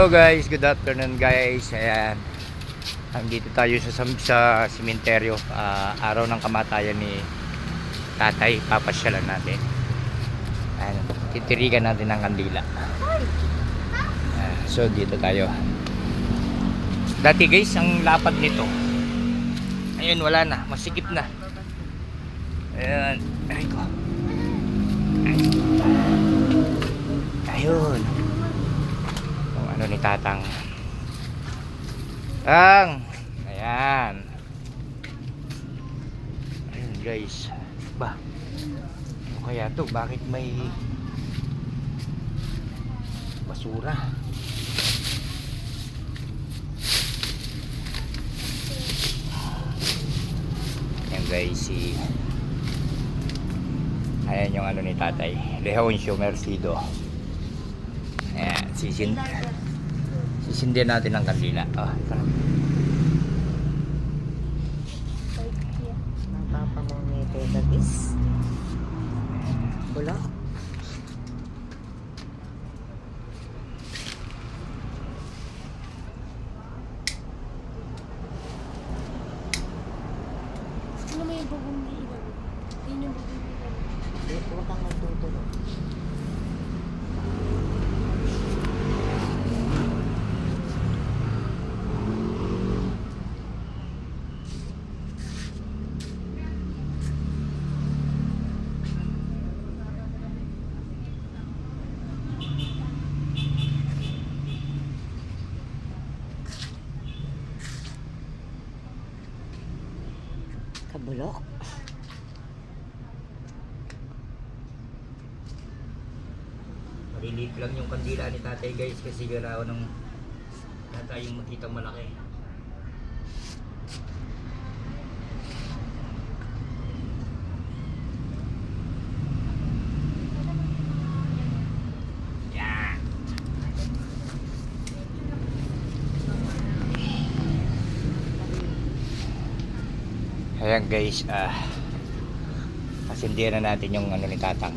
Hello guys, good afternoon guys. Ayan. Andito tayo sa sementeryo. Araw ng kamatayan ni tatay. Papasyalan natin. Ayan. Titirigan natin ng kandila. So dito tayo. Dati guys, ang lapad nito. Ayun, wala na. Masikip na. Ayan. Ay ko. Ayun. Ano ni Tatang. Ayan. Ayun guys. Ba, ano kaya to? Bakit may basura? Ayan guys, ayan yung ano ni tatay, Leoncio Mercido. Ayan, sisindihan natin ang kandila. Nagpapamamete labis. Wala. Ano may bubong di ilaw? Yun yung bubong di ilaw. Huwag kang magtutulog. Kabulok. Maliliit lang yung kandila ni tatay guys, kasi garaw ng tatay yung makitang malaki. Yan. Ayan guys, pasindihan na natin yung ano ni Tatang.